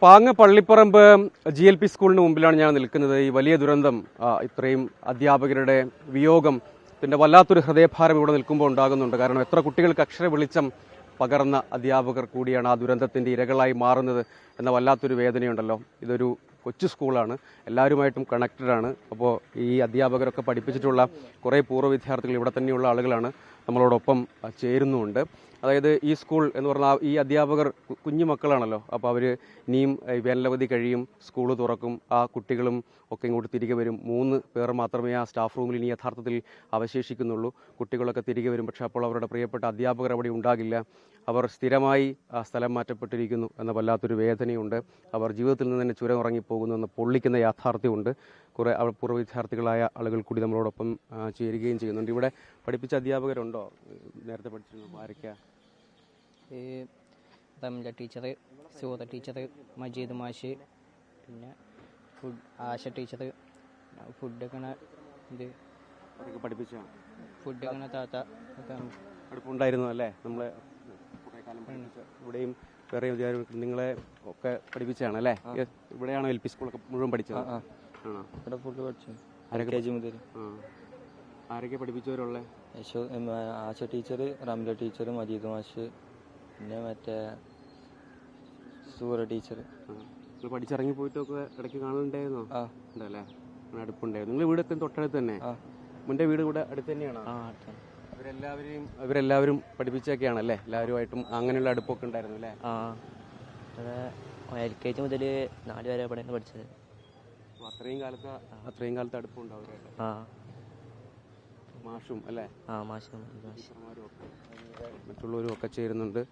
പാങ്ങ് Pallipparamba GLP സ്കൂളിന് മുമ്പിലാണ് ഞാൻ നിൽക്കുന്നത്. ഈ വലിയ ദുരന്തം, ഇത്രയും അധ്യാപകരുടെ വിയോഗത്തിന്റെ വല്ലാത്തൊരു ഹൃദയഭാരം ഇവിടെ നിൽക്കുമ്പോൾ ഉണ്ടാകുന്നുണ്ട്. കാരണം എത്ര കുട്ടികൾക്ക് അക്ഷര വെളിച്ചം പകർന്ന അധ്യാപകർ കൂടിയാണ് ആ ദുരന്തത്തിന്റെ ഇരകളായി മാറുന്നത് എന്ന വല്ലാത്തൊരു വേദനയുണ്ടല്ലോ. ഇതൊരു കൊച്ചു സ്കൂളാണ്, എല്ലാവരുമായിട്ടും കണക്റ്റഡ് ആണ്. അപ്പോൾ ഈ അധ്യാപകരൊക്കെ പഠിപ്പിച്ചിട്ടുള്ള കുറേ പൂർവ്വ വിദ്യാർത്ഥികൾ ഇവിടെ തന്നെയുള്ള ആളുകളാണ്, നമ്മളോടൊപ്പം ചേരുന്നുമുണ്ട്. അതായത് ഈ സ്കൂൾ എന്ന് പറഞ്ഞാൽ ഈ അധ്യാപകർ കുഞ്ഞു മക്കളാണല്ലോ. അപ്പോൾ അവർ ഇനിയും വേനലവധി കഴിയും, സ്കൂൾ തുറക്കും, ആ കുട്ടികളും ഒക്കെ ഇങ്ങോട്ട് തിരികെ വരും. 3 പേർ മാത്രമേ ആ സ്റ്റാഫ് റൂമിൽ ഇനി യഥാർത്ഥത്തിൽ അവശേഷിക്കുന്നുള്ളൂ. കുട്ടികളൊക്കെ തിരികെ വരും, പക്ഷേ അപ്പോൾ അവരുടെ പ്രിയപ്പെട്ട അധ്യാപകർ അവിടെ ഉണ്ടാകില്ല. അവർ സ്ഥിരമായി സ്ഥലം മാറ്റപ്പെട്ടിരിക്കുന്നു എന്ന വല്ലാത്തൊരു വേദനയുണ്ട്. അവർ ജീവിതത്തിൽ നിന്ന് തന്നെ ചുരം ഇറങ്ങിപ്പോകുന്നു എന്ന പൊള്ളിക്കുന്ന യാഥാർത്ഥ്യമുണ്ട്. കുറേ പൂർവ്വ വിദ്യാർത്ഥികളായ ആളുകൾ കൂടി നമ്മളോടൊപ്പം ചേരുകയും ചെയ്യുന്നുണ്ട്. ഇവിടെ പഠിപ്പിച്ച അധ്യാപകരുണ്ടോ? നേരത്തെ പഠിച്ചിരുന്നു ആരൊക്കെയാ? തമിഴ ടീച്ചർ, സൂത ടീച്ചർ, മജീദ് മാഷ്, പിന്നെ ആശ ടീച്ചർ, ഫുഡൊക്കെ ഇത് പഠിപ്പിച്ചാണ്. ഫുഡൊക്കെ താത്ത ഒക്കെ അടുപ്പുണ്ടായിരുന്നു അല്ലേ? നമ്മളെ കുറേ കാലം പഠിപ്പിച്ച ഇവിടെയും വേറെ നിങ്ങളെ ഒക്കെ പഠിപ്പിച്ചാണ് അല്ലേ? ഇവിടെയാണോ LP സ്കൂളൊക്കെ മുഴുവൻ പഠിച്ചത്? ആണോ? ഇവിടെ ഫുഡ് പഠിച്ചു. KG മുതൽ. ആരൊക്കെ പഠിപ്പിച്ചവരുള്ളത്? ആശ ടീച്ചർ, റംല ടീച്ചർ, മജീദ് മാഷ്, പിന്നെ മറ്റേ സൂറ ടീച്ചർ. പഠിച്ചിറങ്ങി പോയിട്ടൊക്കെ ഇടയ്ക്ക് കാണലുണ്ടായിരുന്നോ? ഉണ്ടല്ലേ? അടുപ്പുണ്ടായിരുന്നു. നിങ്ങൾ വീടൊക്കെ തൊട്ടടുത്ത് തന്നെ? മുൻ്റെ വീട് കൂടെ അടുത്ത് തന്നെയാണോ? ഇവരെല്ലാവരും പഠിപ്പിച്ചൊക്കെയാണല്ലേ? എല്ലാവരുമായിട്ടും അങ്ങനെയുള്ള അടുപ്പൊക്കെ ഉണ്ടായിരുന്നു അല്ലേ? LKG മുതൽ 4 വരെ ഇവിടെ പഠിച്ചത്. അത്രയും കാലത്ത് അടുപ്പുണ്ടാവും. മാഷും അല്ലേ? മറ്റുള്ളവരും ഒക്കെ ചേരുന്നുണ്ട്.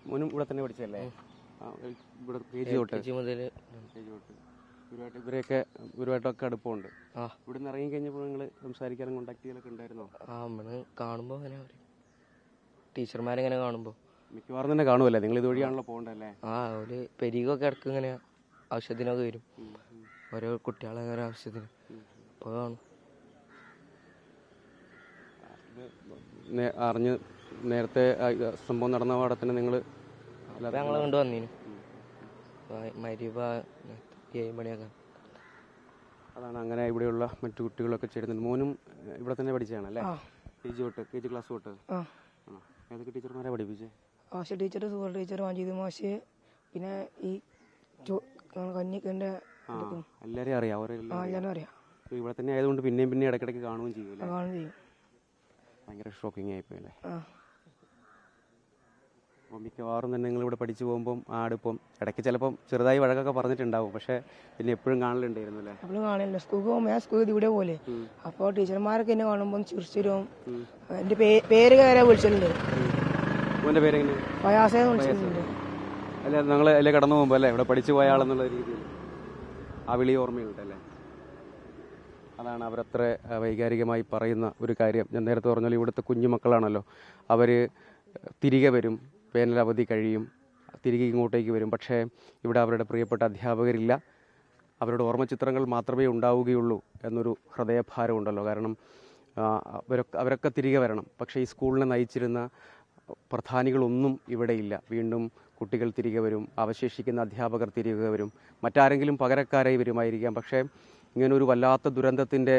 മോനും ഇവിടെ തന്നെ പഠിച്ചല്ലേ? ഇവിടെ KG തൊട്ട്. ഇവരുമായിട്ടൊക്കെ അടുപ്പമുണ്ട്. ഇവിടെ നിന്ന് ഇറങ്ങി കഴിഞ്ഞപ്പോൾ നിങ്ങൾ സംസാരിക്കാനും കോണ്ടാക്ട് ചെയ്യലൊക്കെ ഉണ്ടായിരുന്നോ? നമ്മള് കാണുമ്പോ അങ്ങനെ ടീച്ചർമാരെങ്ങനെ കാണുമ്പോ മിക്കവാറും തന്നെ കാണുമല്ലേ? നിങ്ങൾ ഇതുവഴിയാണല്ലോ പോകണ്ടല്ലേ? ഒരു പെരികൊക്കെ ഇടക്ക് ഇങ്ങനെ ആവശ്യത്തിനൊക്കെ വരും, ഓരോ കുട്ടികളെ ഓരോ ആവശ്യത്തിന്. അപ്പോൾ കാണും. അറിഞ്ഞ് നേരത്തെ സംഭവം നടന്ന പാടത്തിന് നിങ്ങൾ ഞങ്ങളെ കൊണ്ട് വന്നീന് മരിബ 7 മണിയൊക്കെ. അതാണ് അങ്ങനെ ഇവിടെയുള്ള മറ്റു കുട്ടികളൊക്കെ ചേരുന്നുണ്ട്. മോനും ഇവിടെ തന്നെ പഠിച്ചതാണ് അല്ലേ? KG ക്ലാസ് തൊട്ട്. ഏതൊക്കെ ടീച്ചർമാരെ പഠിപ്പിച്ചേ? ആശ ടീച്ചർ, സൂർ ടീച്ചർ, മജീദ് മാഷ്, പിന്നെ ഈ കഞ്ഞിക്കൻ്റെ എല്ലാവരെയും അറിയാം? എല്ലാവരും അറിയാം. ഇവിടെ തന്നെ ആയതുകൊണ്ട് പിന്നെയും ഇടയ്ക്കിടയ്ക്ക് കാണുകയും ചെയ്യും. ഭയങ്കര ഷോക്കിംഗ് ആയിപ്പോയി അല്ലേ? അപ്പോൾ മിക്കവാറും തന്നെ നിങ്ങളിവിടെ പഠിച്ചു പോകുമ്പം ആ അടുപ്പം ഇടയ്ക്ക് ചിലപ്പം ചെറുതായി വഴക്കൊക്കെ പറഞ്ഞിട്ടുണ്ടാവും, പക്ഷേ പിന്നെ എപ്പോഴും കാണലുണ്ടായിരുന്നു അല്ലേ? എപ്പോഴും കാണില്ല. സ്കൂളിൽ പോകുമ്പോൾ ഞാൻ സ്കൂളിൽ ഇവിടെ പോലെ അപ്പോൾ ടീച്ചർമാരൊക്കെ എന്നെ കാണുമ്പോൾ ചിരിച്ചിരും. എൻ്റെ പേര് കയറാൻ വിളിച്ചിട്ടുണ്ട്. മോൻ്റെ പേരെങ്ങനെ? പ്രയാസേന്ന് വിളിച്ചിട്ടുണ്ട്. അല്ല, നിങ്ങൾ അതിലെ കടന്നു പോകുമ്പോൾ അല്ലേ ഇവിടെ പഠിച്ചു പോയ ആളെന്നുള്ള രീതിയിൽ ആ വിളി ഓർമ്മയുണ്ടല്ലേ? അതാണ് അവരത്ര വൈകാരികമായി പറയുന്ന ഒരു കാര്യം. ഞാൻ നേരത്തെ പറഞ്ഞാൽ ഇവിടുത്തെ കുഞ്ഞുമക്കളാണല്ലോ, അവർ തിരികെ വരും, വേനലവധി കഴിയും, തിരികെ ഇങ്ങോട്ടേക്ക് വരും. പക്ഷേ ഇവിടെ അവരുടെ പ്രിയപ്പെട്ട അധ്യാപകരില്ല, അവരുടെ ഓർമ്മചിത്രങ്ങൾ മാത്രമേ ഉണ്ടാവുകയുള്ളൂ എന്നൊരു ഹൃദയഭാരം ഉണ്ടല്ലോ. കാരണം അവരൊക്കെ തിരികെ വരണം, പക്ഷേ ഈ സ്കൂളിനെ നയിച്ചിരുന്ന പ്രധാനികളൊന്നും ഇവിടെയില്ല. വീണ്ടും കുട്ടികൾ തിരികെ വരും, അവശേഷിക്കുന്ന അധ്യാപകർ തിരികെ വരും, മറ്റാരെങ്കിലും പകരക്കാരായി വരുമായിരിക്കാം. പക്ഷേ ഇങ്ങനൊരു വല്ലാത്ത ദുരന്തത്തിൻ്റെ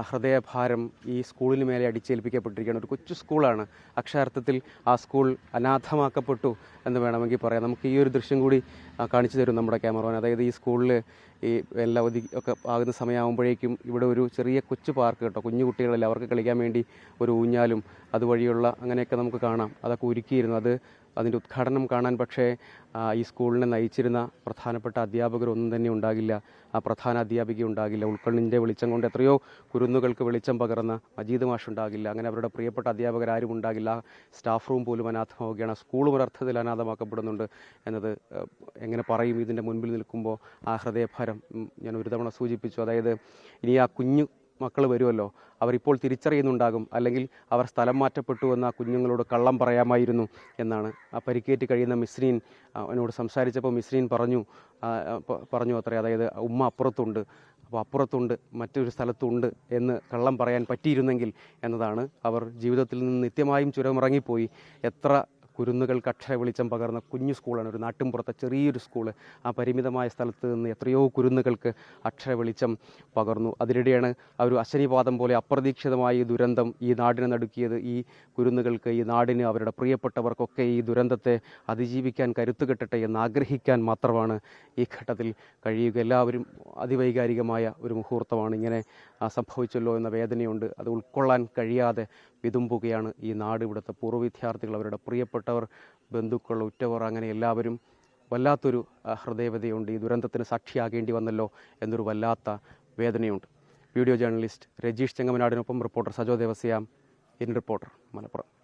ഹൃദയഭാരം ഈ സ്കൂളിന് മേലെ അടിച്ചേൽപ്പിക്കപ്പെട്ടിരിക്കുകയാണ്. ഒരു കൊച്ചു സ്കൂളാണ്, അക്ഷരാർത്ഥത്തിൽ ആ സ്കൂൾ അനാഥമാക്കപ്പെട്ടു എന്ന് വേണമെങ്കിൽ പറയാം. നമുക്ക് ഈ ഒരു ദൃശ്യം കൂടി കാണിച്ചു തരും നമ്മുടെ ക്യാമറമാൻ. അതായത് ഈ സ്കൂളിൽ ഈ വെള്ളവധി ഒക്കെ ആകുന്ന സമയമാകുമ്പോഴേക്കും ഇവിടെ ഒരു ചെറിയ കൊച്ചു പാർക്ക് കേട്ടോ, കുഞ്ഞു കുട്ടികളല്ലേ, അവർക്ക് കളിക്കാൻ വേണ്ടി ഒരു ഊഞ്ഞാലും അതുവഴിയുള്ള അങ്ങനെയൊക്കെ നമുക്ക് കാണാം. അതൊക്കെ ഒരുക്കിയിരുന്നു. അതിൻ്റെ ഉദ്ഘാടനം കാണാൻ പക്ഷേ ഈ സ്കൂളിനെ നയിച്ചിരുന്ന പ്രധാനപ്പെട്ട അധ്യാപകരൊന്നും തന്നെ ഉണ്ടാകില്ല, ആ പ്രധാന അധ്യാപിക ഉണ്ടാകില്ല. ഉൾക്കണ്ണിൻ്റെ വെളിച്ചം കൊണ്ട് എത്രയോ കുരുന്നുകൾക്ക് വെളിച്ചം പകർന്ന മജീദ് മാഷ് ഉണ്ടാകില്ല. അങ്ങനെ അവരുടെ പ്രിയപ്പെട്ട അധ്യാപകരാരും ഉണ്ടാകില്ല. സ്റ്റാഫ് റൂം പോലും അനാഥമാവുകയാണ്. സ്കൂളും ഒരർത്ഥത്തിൽ അനാഥമാക്കപ്പെടുന്നുണ്ട് എന്നത് എങ്ങനെ പറയും ഇതിൻ്റെ മുൻപിൽ നിൽക്കുമ്പോൾ? ആ ഹൃദയഭാരം ഞാൻ ഒരു തവണ സൂചിപ്പിച്ചു. അതായത് ഇനി ആ കുഞ്ഞു മക്കൾ വരുമല്ലോ, അവരിപ്പോൾ തിരിച്ചറിയുന്നുണ്ടാകും, അല്ലെങ്കിൽ അവർ സ്ഥലം മാറ്റപ്പെട്ടു എന്ന് ആ കുഞ്ഞുങ്ങളോട് കള്ളം പറയാമായിരുന്നു എന്നാണ്. ആ പരിക്കേറ്റ് കഴിയുന്ന മിസ്രീൻ എന്നോട് സംസാരിച്ചപ്പോൾ മിസ്രീൻ പറഞ്ഞു അത്രേ, അതായത് ഉമ്മ അപ്പുറത്തുണ്ട്, അപ്പോൾ അപ്പുറത്തുണ്ട്, മറ്റൊരു സ്ഥലത്തുണ്ട് എന്ന് കള്ളം പറയാൻ പറ്റിയിരുന്നെങ്കിൽ എന്നതാണ്. അവർ ജീവിതത്തിൽ നിന്ന് നിത്യമായും ചുരമിറങ്ങിപ്പോയി. എത്ര കുരുന്നുകൾക്ക് അക്ഷര വെളിച്ചം പകർന്ന കുഞ്ഞു സ്കൂളാണ്, ഒരു നാട്ടിൻപുറത്തെ ചെറിയൊരു സ്കൂള്. ആ പരിമിതമായ സ്ഥലത്ത് നിന്ന് എത്രയോ കുരുന്നുകൾക്ക് അക്ഷര വെളിച്ചം പകർന്നു. അതിനിടെയാണ് ആ ഒരു അശനിപാതം പോലെ അപ്രതീക്ഷിതമായ ഈ ദുരന്തം ഈ നാടിനെ നടുക്കിയത്. ഈ കുരുന്നുകൾക്ക്, ഈ നാടിന്, അവരുടെ പ്രിയപ്പെട്ടവർക്കൊക്കെ ഈ ദുരന്തത്തെ അതിജീവിക്കാൻ കരുത്തു കെട്ടട്ടെ എന്ന് ആഗ്രഹിക്കാൻ മാത്രമാണ് ഈ ഘട്ടത്തിൽ കഴിയുക. എല്ലാവരും അതിവൈകാരികമായ ഒരു മുഹൂർത്തമാണ്. ഇങ്ങനെ സംഭവിച്ചല്ലോ എന്ന വേദനയുണ്ട്. അത് ഉൾക്കൊള്ളാൻ കഴിയാതെ വിതുമ്പുകയാണ് ഈ നാട്. ഇവിടുത്തെ പൂർവ്വ വിദ്യാർത്ഥികൾ, അവരുടെ പ്രിയപ്പെട്ടവർ, ബന്ധുക്കൾ, ഉറ്റവർ, അങ്ങനെ എല്ലാവരും വല്ലാത്തൊരു ഹൃദയവ്യതയുണ്ട്. ഈ ദുരന്തത്തിന് സാക്ഷിയാകേണ്ടി വന്നല്ലോ എന്നൊരു വല്ലാത്ത വേദനയുണ്ട്. വീഡിയോ ജേർണലിസ്റ്റ് രജീഷ് ചെങ്ങമനാടിനൊപ്പം reporter Sajo Devasyam, in reporter, Malappuram.